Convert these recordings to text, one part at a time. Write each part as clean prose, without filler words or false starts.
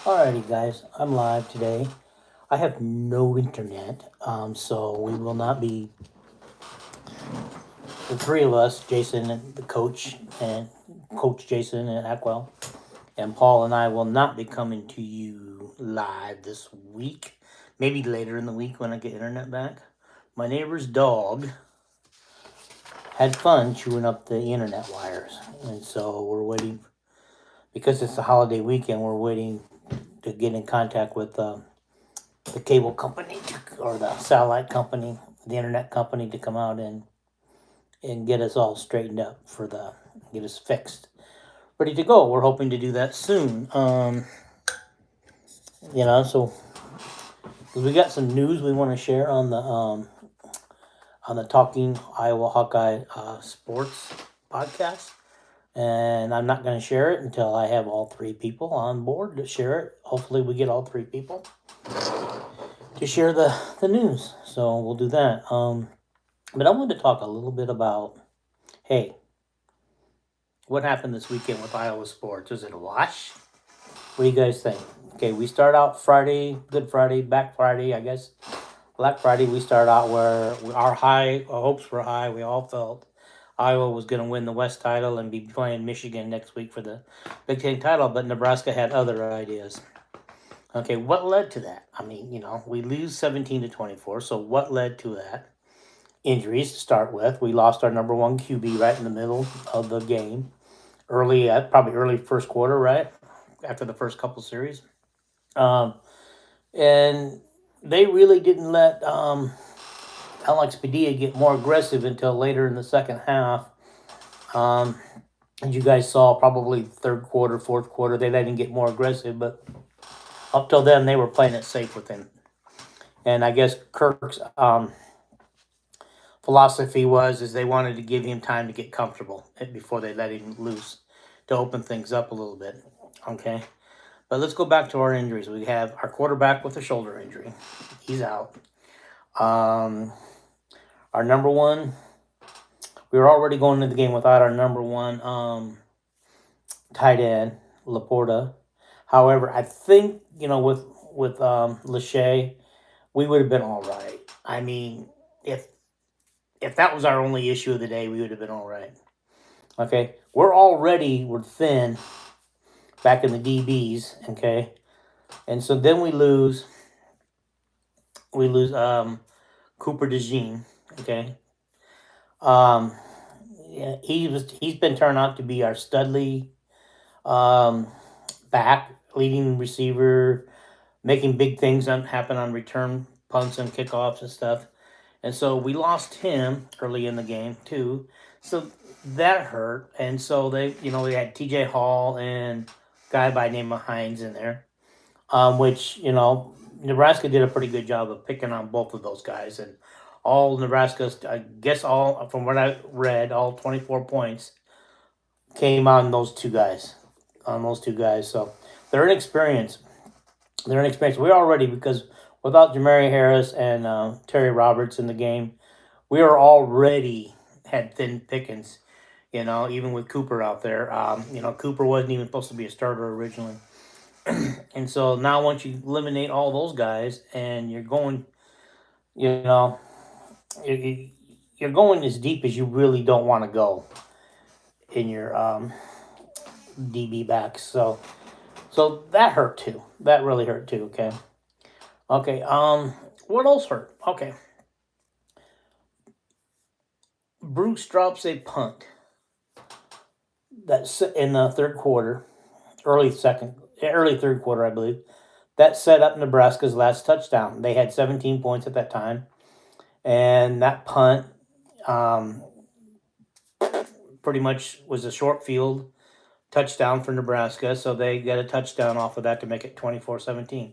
Alrighty, guys, I'm live today. I have no internet, so we will not be the three of us, Jason and the coach, and Coach Jason and Ackwell, and Paul and I will not be coming to you live this week. Maybe later in the week when I get internet back. My neighbor's dog had fun chewing up the internet wires, and so we're waiting because it's the holiday weekend. We're waiting to get in contact with the cable company or the satellite company, the internet company to come out and get us all straightened up for the get us fixed, ready to go. We're hoping to do that soon. So we got some news we want to share on the Talking Iowa Hawkeye Sports podcast. And I'm not going to share it until I have all three people on board to share it. Hopefully, we get all three people to share the news. So we'll do that. But I wanted to talk a little bit about, hey, what happened this weekend with Iowa sports? Is it a wash? What do you guys think? Okay, we start out Friday, Good Friday, Back Friday, I guess. Black Friday, we start out where our hopes were high. We all felt Iowa was going to win the West title and be playing Michigan next week for the Big Ten title, but Nebraska had other ideas. Okay, what led to that? I mean, we lose 17-24. So what led to that? Injuries to start with. We lost our number one QB right in the middle of the game, probably early first quarter, right after the first couple series, and they really didn't let Alex Padilla get more aggressive until later in the second half. As you guys saw, probably third quarter, fourth quarter, they let him get more aggressive, but up till then they were playing it safe with him. And I guess Kirk's philosophy is they wanted to give him time to get comfortable before they let him loose to open things up a little bit. Okay. But let's go back to our injuries. We have our quarterback with a shoulder injury. He's out. Our number one, we were already going into the game without our number one tight end, Laporta. However, I think, with Lachey, we would have been all right. I mean, if that was our only issue of the day, we would have been all right. Okay, we're thin back in the DBs. Okay, and so then we lose Cooper DeJean. Okay, yeah, he's been turned out to be our Studley back, leading receiver, making big things happen on return punts and kickoffs and stuff. And so we lost him early in the game too. So that hurt. And so we had TJ Hall and a guy by the name of Hines in there, which, Nebraska did a pretty good job of picking on both of those guys. And all Nebraska's, I guess, from what I read, all 24 points came on those two guys. So they're inexperienced. We're already, because without Jamari Harris and Terry Roberts in the game, we are already had thin pickings. Even with Cooper out there, Cooper wasn't even supposed to be a starter originally, and so now once you eliminate all those guys and you're going, you know, you're going as deep as you really don't want to go in your DB backs. So that hurt too. That really hurt too. Okay. Okay. What else hurt? Okay. Bruce drops a punt that's in the third quarter, early third quarter, I believe. That set up Nebraska's last touchdown. They had 17 points at that time, and that punt pretty much was a short field touchdown for Nebraska. So they got a touchdown off of that to make it 24-17.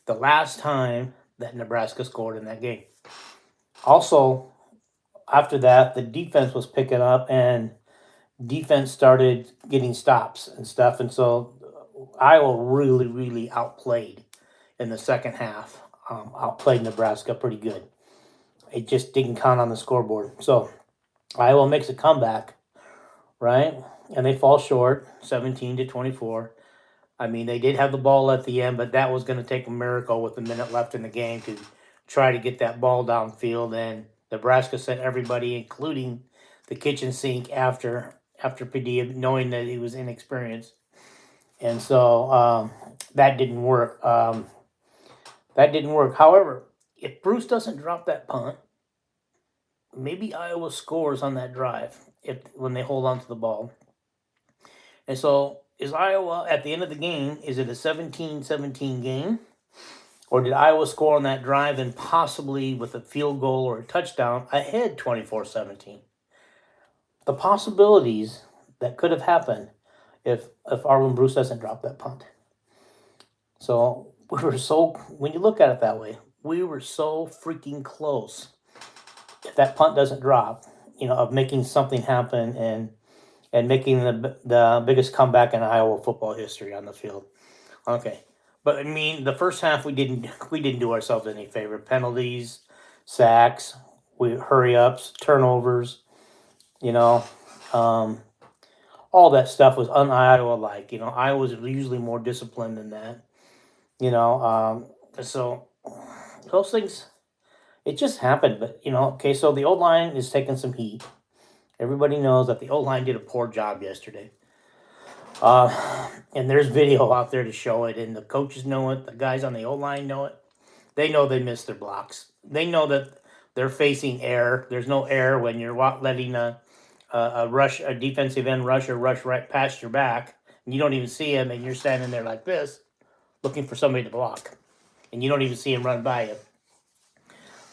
The last time that Nebraska scored in that game. Also, after that, the defense was picking up and defense started getting stops and stuff. And so Iowa really, really outplayed in the second half. Outplayed Nebraska pretty good. It just didn't count on the scoreboard. So Iowa makes a comeback, right? And they fall short, 17-24. I mean, they did have the ball at the end, but that was going to take a miracle with a minute left in the game to try to get that ball downfield. And Nebraska sent everybody, including the kitchen sink, after Padilla, knowing that he was inexperienced, and so that didn't work. That didn't work. However, if Bruce doesn't drop that punt, maybe Iowa scores on that drive if when they hold on to the ball. And so is Iowa at the end of the game, is it a 17-17 game? Or did Iowa score on that drive and possibly with a field goal or a touchdown ahead 24-17? The possibilities that could have happened if Arlen Bruce doesn't drop that punt. So when you look at it that way, we were so freaking close. If that punt doesn't drop, of making something happen and making the biggest comeback in Iowa football history on the field. Okay, but I mean, the first half we didn't do ourselves any favor. Penalties, sacks, hurry ups, turnovers. Um, all that stuff was un-Iowa like. Iowa was usually more disciplined than that. So those things, it just happened. But okay, so the old line is taking some heat. Everybody knows that the old line did a poor job yesterday. And there's video out there to show it, and the coaches know it. The guys on the old line know it. They know they missed their blocks. They know that they're facing air. There's no air when you're letting a defensive end rusher rush right past your back, and you don't even see him, and you're standing there like this, looking for somebody to block, and you don't even see him run by you.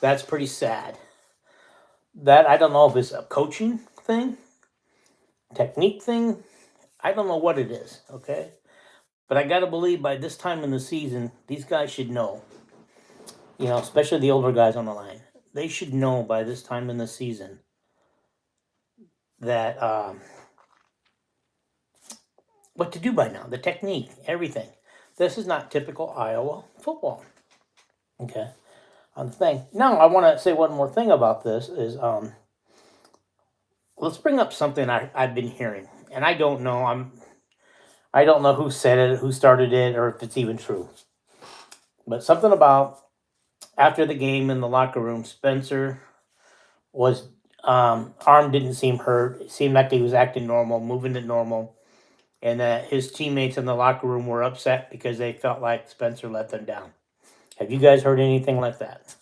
That's pretty sad. That I don't know if it's a coaching thing, technique thing. I don't know what it is, okay? But I got to believe by this time in the season, these guys should know, especially the older guys on the line. They should know by this time in the season that what to do by now, the technique, everything. This is not typical Iowa football, okay? On the thing. Now, I want to say one more thing about this is let's bring up something I've been hearing, and I don't know. I don't know who said it, who started it, or if it's even true. But something about after the game in the locker room, Spencer was arm didn't seem hurt. It seemed like he was acting normal, moving to normal, and that his teammates in the locker room were upset because they felt like Spencer let them down. Have you guys heard anything like that?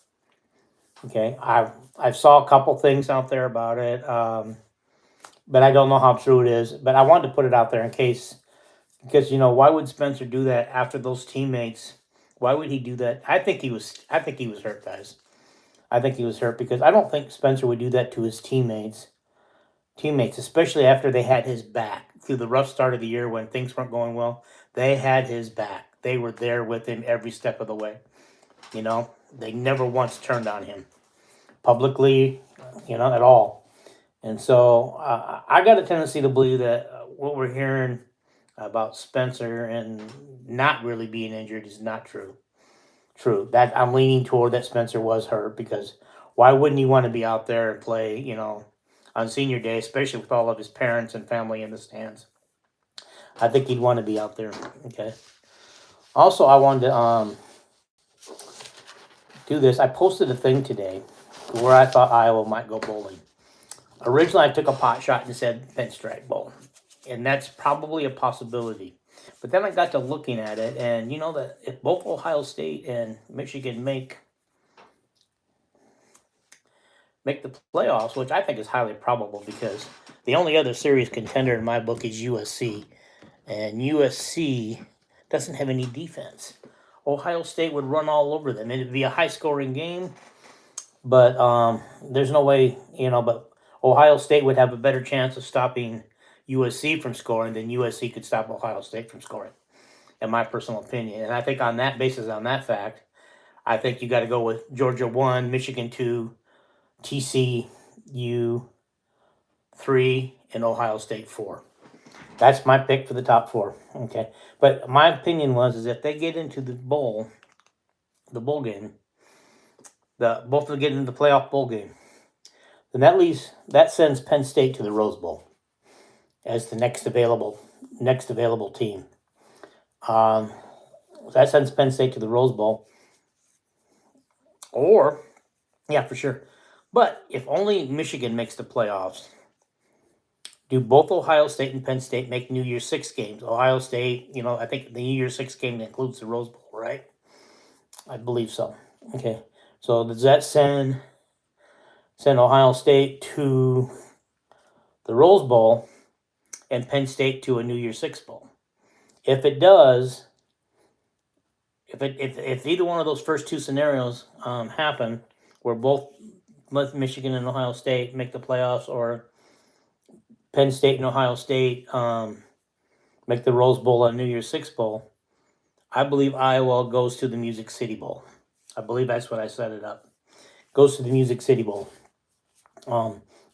Okay, I've saw a couple things out there about it, but I don't know how true it is. But I wanted to put it out there in case, because why would Spencer do that after those teammates? Why would he do that? I think he was hurt, guys. I think he was hurt because I don't think Spencer would do that to his teammates, especially after they had his back through the rough start of the year when things weren't going well. They had his back. They were there with him every step of the way. They never once turned on him publicly, at all. And so I got a tendency to believe that what we're hearing about Spencer and not really being injured is not true. That I'm leaning toward that Spencer was hurt, because why wouldn't he want to be out there and play, on senior day, especially with all of his parents and family in the stands? I think he'd want to be out there. Okay. Also, I wanted to do this. I posted a thing today where I thought Iowa might go bowling. Originally, I took a pot shot and said Pinstripe Bowl, and that's probably a possibility. But then I got to looking at it, and that if both Ohio State and Michigan make the playoffs, which I think is highly probable, because the only other serious contender in my book is USC, and USC doesn't have any defense. Ohio State would run all over them. It'd be a high-scoring game, but there's no way, but Ohio State would have a better chance of stopping USC from scoring than USC could stop Ohio State from scoring, in my personal opinion. And I think on that basis, on that fact, I think you got to go with Georgia 1, Michigan 2, TCU 3, and Ohio State 4. That's my pick for the top 4. Okay, but my opinion is if they get into the bowl game, both of them get into the playoff bowl game, then that sends Penn State to the Rose Bowl as the next available team. Um, that sends Penn State to the Rose Bowl. Or, yeah, for sure. But if only Michigan makes the playoffs, do both Ohio State and Penn State make New Year's Six games? Ohio State, I think the New Year's Six game includes the Rose Bowl, right? I believe so. Okay. So does that send Ohio State to the Rose Bowl and Penn State to a New Year's Six bowl? If it does, if either one of those first two scenarios happen, where both Michigan and Ohio State make the playoffs, or Penn State and Ohio State make the Rose Bowl and New Year's Six bowl, I believe Iowa goes to the Music City Bowl. I believe that's what I set it up. Goes to the Music City Bowl.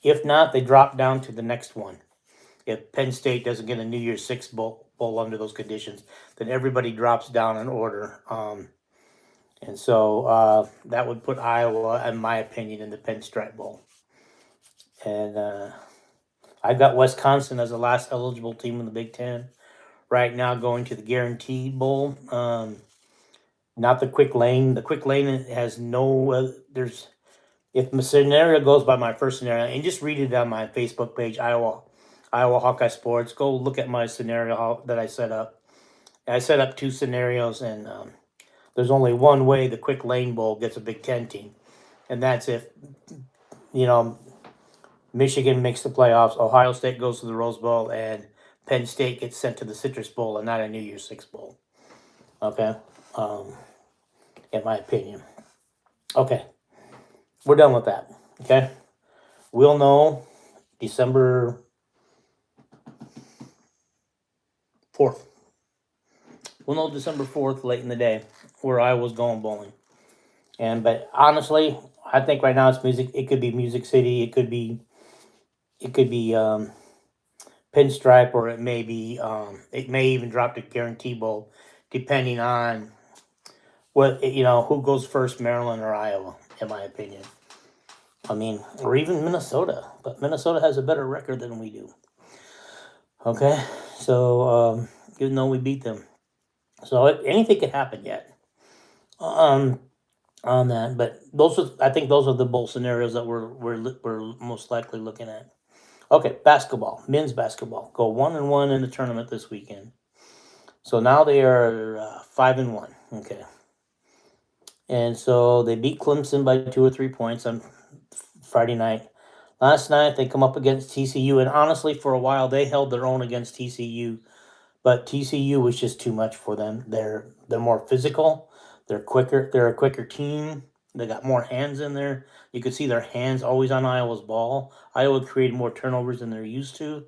If not, they drop down to the next one. If Penn State doesn't get a New Year's Six bowl under those conditions, then everybody drops down in order. And so that would put Iowa, in my opinion, in the Pinstripe Bowl. And I've got Wisconsin as the last eligible team in the Big Ten right now, going to the Guaranteed Bowl. Not the Quick Lane. The Quick Lane has no. There's if the scenario goes by my first scenario, and just read it on my Facebook page, Iowa Hawkeye Sports. Go look at my scenario that I set up. I set up two scenarios, and there's only one way the Quick Lane Bowl gets a Big Ten team, and that's if Michigan makes the playoffs, Ohio State goes to the Rose Bowl, and Penn State gets sent to the Citrus Bowl and not a New Year's Six bowl. Okay, in my opinion. Okay, we're done with that. Okay, we'll know December 4th. We'll know December 4th, late in the day, where I was going bowling. But honestly, I think right now it's music. It could be Music City. It could be Pinstripe, or it may be. It may even drop to Guarantee Bowl, depending on who goes first, Maryland or Iowa. In my opinion, or even Minnesota. But Minnesota has a better record than we do. Okay, so even though we beat them, so anything could happen yet. On that, but I think those are the bowl scenarios that we're most likely looking at. Okay, basketball, men's basketball, go 1-1 in the tournament this weekend. So now they are 5-1. Okay, and so they beat Clemson by 2 or 3 points on Friday night. Last night they come up against TCU, and honestly, for a while they held their own against TCU, but TCU was just too much for them. They're more physical. They're quicker. They're a quicker team. They got more hands in there. You could see their hands always on Iowa's ball. Iowa created more turnovers than they're used to.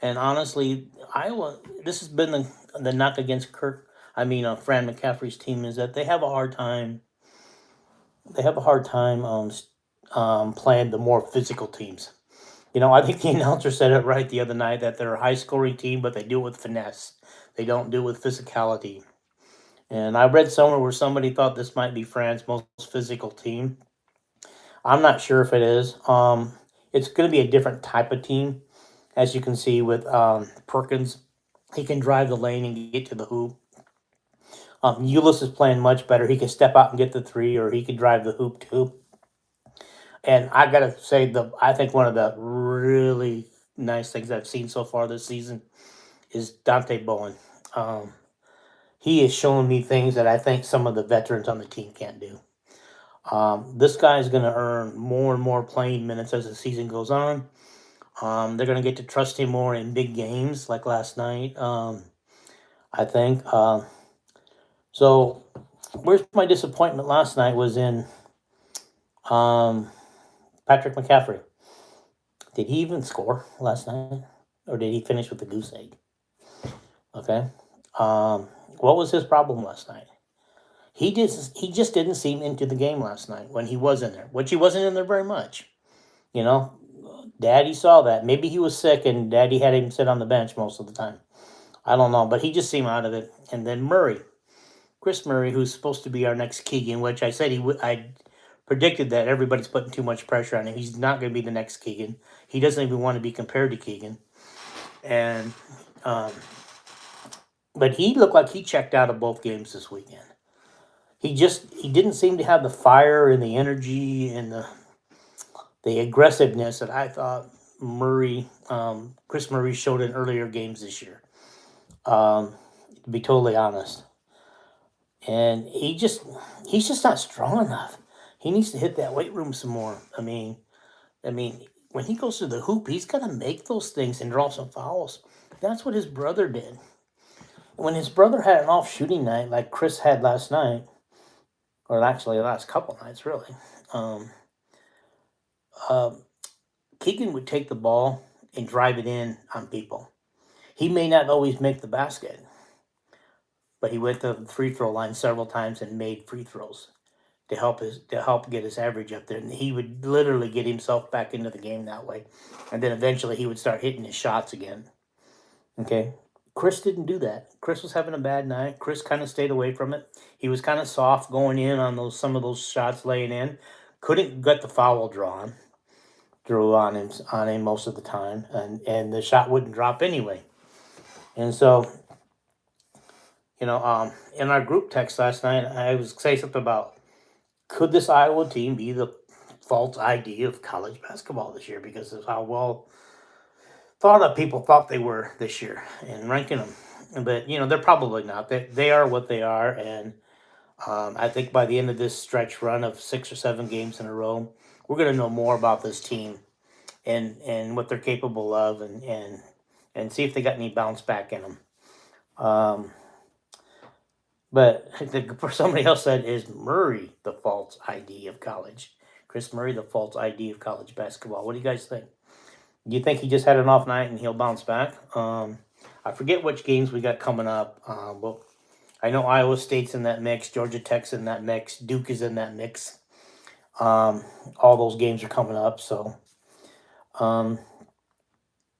And honestly, Iowa, this has been the knock against Fran McCaffrey's team, is that they have a hard time. They have a hard time playing the more physical teams. I think the announcer said it right the other night, that they're a high scoring team, but they do it with finesse. They don't do it with physicality. And I read somewhere where somebody thought this might be France's most physical team. I'm not sure if it is. It's going to be a different type of team, as you can see with Perkins. He can drive the lane and get to the hoop. Ulis is playing much better. He can step out and get the three, or he can drive the hoop too. And I gotta say, I think one of the really nice things I've seen so far this season is Dante Bowen. He is showing me things that I think some of the veterans on the team can't do. This guy is going to earn more and more playing minutes as the season goes on. They're going to get to trust him more in big games like last night, I think. So where's my disappointment last night was in Patrick McCaffrey. Did he even score last night? Or did he finish with the goose egg? Okay. What was his problem last night? He just didn't seem into the game last night when he was in there, which he wasn't in there very much. Daddy saw that. Maybe he was sick and Daddy had him sit on the bench most of the time. I don't know, but he just seemed out of it. And then Chris Murray, who's supposed to be our next Keegan, which I said I predicted that everybody's putting too much pressure on him. He's not going to be the next Keegan. He doesn't even want to be compared to Keegan. And but he looked like he checked out of both games this weekend. He didn't seem to have the fire and the energy and the aggressiveness that I thought Chris Murray showed in earlier games this year. To be totally honest, and he's just not strong enough. He needs to hit that weight room some more. I mean, when he goes to the hoop, he's got to make those things and draw some fouls. That's what his brother did. When his brother had an off shooting night like Chris had last night, or actually the last couple nights, really, um, uh, Keegan would take the ball and drive it in on people. He may not always make the basket, but he went to the free throw line several times and made free throws to help get his average up there. And he would literally get himself back into the game that way. And then eventually he would start hitting his shots again. Okay. Chris didn't do that. Chris was having a bad night. Chris kind of stayed away from it. He was kind of soft going in on some of those shots laying in. Couldn't get the foul drew on him most of the time, and the shot wouldn't drop anyway. And so, in our group text last night, I was saying something about, could this Iowa team be the false ID of college basketball this year because of how well thought of people thought they were this year and ranking them. But they're probably not. They are what they are, and I think by the end of this stretch run of 6 or 7 games in a row, we're going to know more about this team and what they're capable of, and see if they got any bounce back in them. Um, but somebody else said, is Murray the false ID of college? Chris Murray the false ID of college basketball? What do you guys think? Do you think he just had an off night and he'll bounce back? I forget which games we got coming up. Well, I know Iowa State's in that mix, Georgia Tech's in that mix, Duke is in that mix. All those games are coming up, so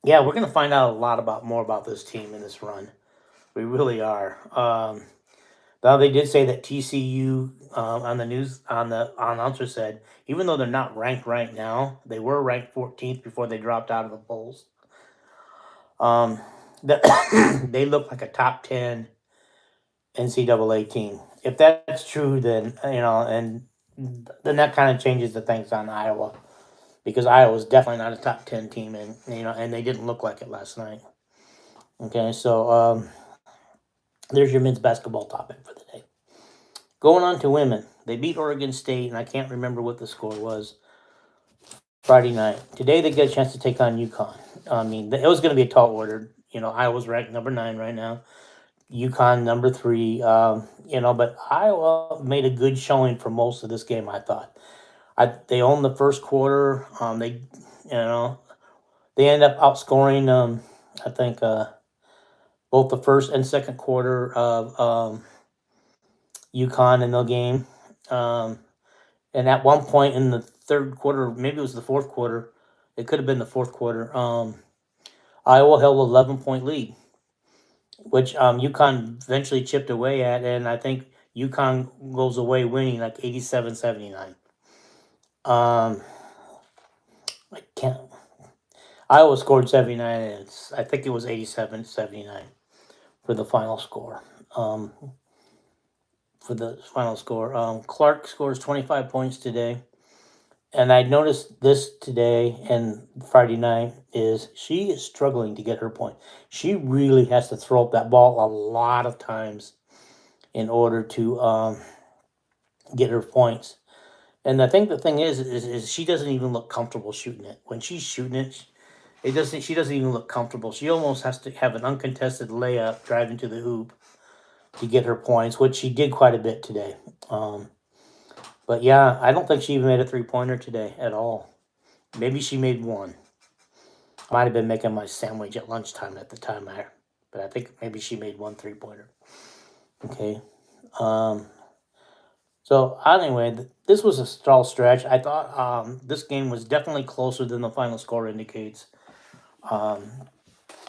yeah, we're gonna find out a lot more about this team in this run. We really are. Now they did say that TCU on the news on the announcer said, even though they're not ranked right now, they were ranked 14th before they dropped out of the polls. That they look like a top 10 NCAA team. If that's true, then and then that kind of changes the things on Iowa, because Iowa's definitely not a top 10 team, and they didn't look like it last night. Okay, so there's your men's basketball topic for the day. Going on to women, they beat Oregon State, and I can't remember what the score was Friday night. Today they get a chance to take on UConn. I mean, it was going to be a tall order. Iowa's ranked number 9 right now. UConn number 3. But Iowa made a good showing for most of this game. I thought. They owned the first quarter. They end up outscoring. I think both the first and second quarter of UConn in the game. And at one point in the third quarter, maybe it was the fourth quarter, it could have been the fourth quarter, Iowa held 11-point lead, which UConn eventually chipped away at, and I think UConn goes away winning like 87-79. I can't. Iowa scored 79, and I think it was 87-79 for the final score. Clark scores 25 points today. And I noticed this today and Friday night is she is struggling to get her point. She really has to throw up that ball a lot of times in order to get her points. And I think the thing is she doesn't even look comfortable shooting it. When she's shooting it, she doesn't even look comfortable. She almost has to have an uncontested layup driving to the hoop to get her points, which she did quite a bit today. But yeah, I don't think she even made a 3-pointer today at all. Maybe she made one. I might have been making my sandwich at lunchtime at the time, but I think maybe she made one 3-pointer. Okay. So anyway, this was a stall stretch. I thought this game was definitely closer than the final score indicates. I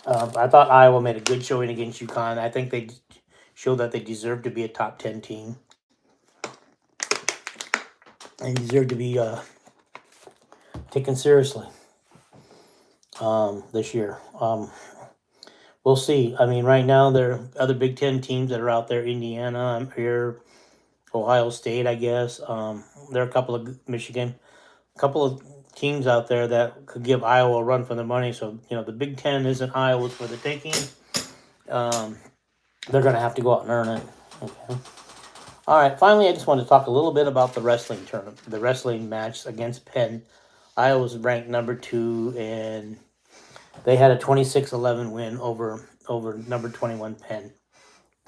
thought Iowa made a good showing against UConn. I think they showed that they deserve to be a top 10 team. And deserve to be taken seriously this year. we'll see. I mean, right now there are other Big Ten teams that are out there. Indiana, I'm here. Ohio State, I guess. There are a couple of Michigan, a couple of teams out there that could give Iowa a run for their money. So the Big Ten isn't Iowa's for the taking. Um, they're going to have to go out and earn it. Okay. All right. Finally, I just want to talk a little bit about the wrestling tournament, the wrestling match against Penn. Iowa was ranked number 2, and they had a 26-11 win over number 21 Penn.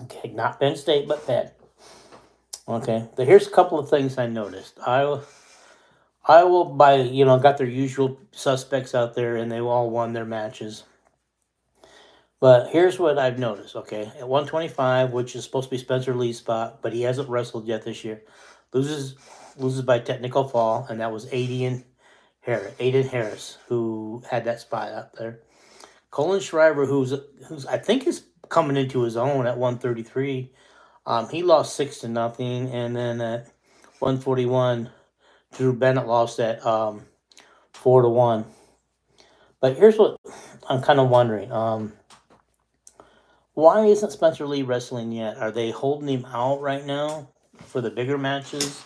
Okay, not Penn State, but Penn. Okay, so here's a couple of things I noticed. Iowa got their usual suspects out there, and they all won their matches. But here's what I've noticed. Okay, at 125, which is supposed to be Spencer Lee's spot, but he hasn't wrestled yet this year, loses by technical fall, and that was Aiden Harris, who had that spot up there. Colin Shriver, who's I think is coming into his own at 133. He lost 6-0, and then at 141, Drew Bennett lost at 4-1. But here's what I'm kind of wondering: why isn't Spencer Lee wrestling yet? Are they holding him out right now for the bigger matches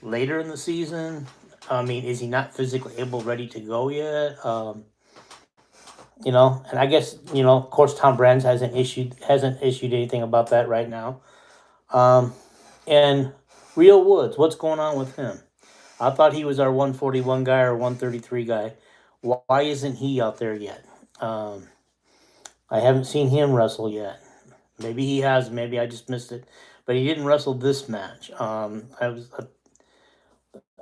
later in the season? I mean, is he not physically ready to go yet? And I guess of course, Tom Brands hasn't issued anything about that right now. And Real Woods, what's going on with him? I thought he was our 141 guy or 133 guy. Why isn't he out there yet? I haven't seen him wrestle yet. Maybe he has. Maybe I just missed it. But he didn't wrestle this match.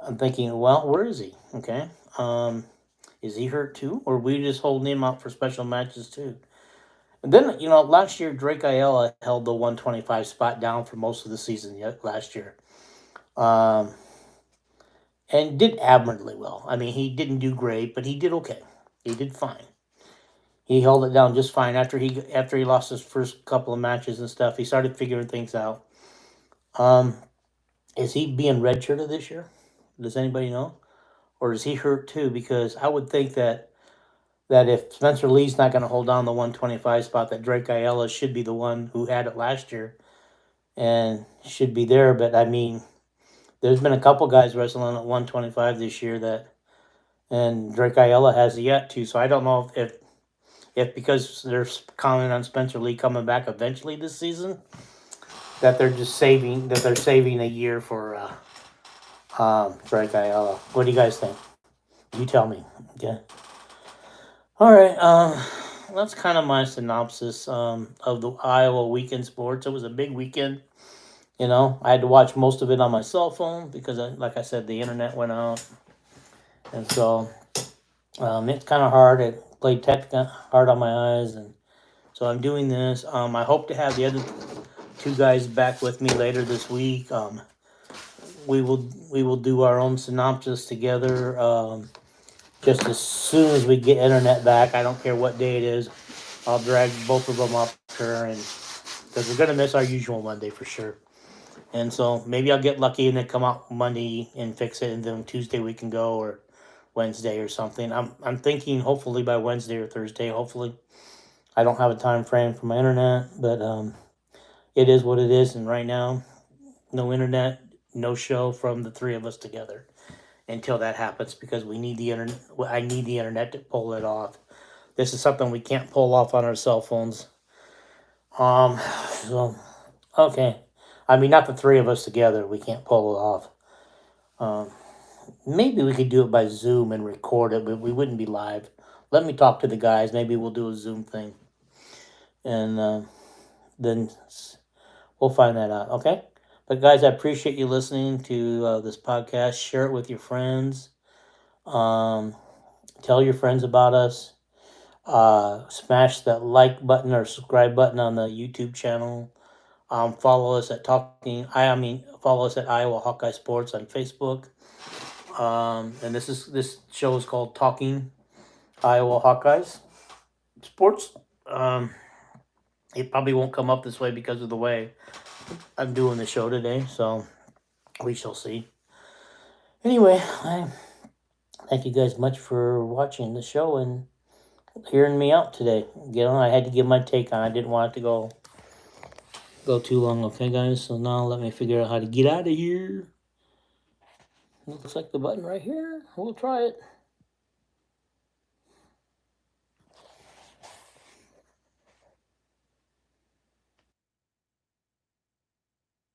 I'm thinking, well, where is he? Okay. Is he hurt too, or are we just holding him out for special matches too? And then last year Drake Ayala held the 125 spot down for most of the season last year. And did admirably well. I mean, he didn't do great, but he did okay. He did fine. He held it down just fine after he lost his first couple of matches and stuff. He started figuring things out. Is he being redshirted this year? Does anybody know, or is he hurt too? Because I would think that if Spencer Lee's not going to hold down the 125 spot, that Drake Ayala should be the one who had it last year and should be there. But I mean, there's been a couple guys wrestling at 125 this year and Drake Ayala has it yet too. So I don't know if because they're counting on Spencer Lee coming back eventually this season, that they're saving a year for Drake Ayala. What do you guys think? You tell me. Okay. All right. That's kind of my synopsis of the Iowa weekend sports. It was a big weekend. I had to watch most of it on my cell phone because, like I said, the internet went out, and so it's kind of hard. It played hard on my eyes, and so I'm doing this. I hope to have the other two guys back with me later this week. We will do our own synopsis together. Just as soon as we get internet back, I don't care what day it is, I'll drag both of them up here, and because we're gonna miss our usual Monday for sure. And so maybe I'll get lucky and then come out Monday and fix it, and then Tuesday we can go, or Wednesday or something. I'm thinking hopefully by Wednesday or Thursday. Hopefully, I don't have a time frame for my internet, but it is what it is. And right now, no internet, no show from the three of us together until that happens, because we need the internet. I need the internet to pull it off. This is something we can't pull off on our cell phones. So okay. I mean, not the three of us together. We can't pull it off. Maybe we could do it by Zoom and record it, but we wouldn't be live. Let me talk to the guys. Maybe we'll do a Zoom thing, and then we'll find that out. Okay. But guys, I appreciate you listening to this podcast. Share it with your friends. Tell your friends about us. Smash that like button or subscribe button on the YouTube channel. Follow us at follow us at Iowa Hawkeye Sports on Facebook. And this show is called Talking Iowa Hawkeyes Sports. It probably won't come up this way because of the way I'm doing the show today, so we shall see. Anyway, I thank you guys much for watching the show, and hearing me out today. I had to give my take on it. I didn't want it to go too long, okay, guys? So now let me figure out how to get out of here. Looks like the button right here. We'll try it.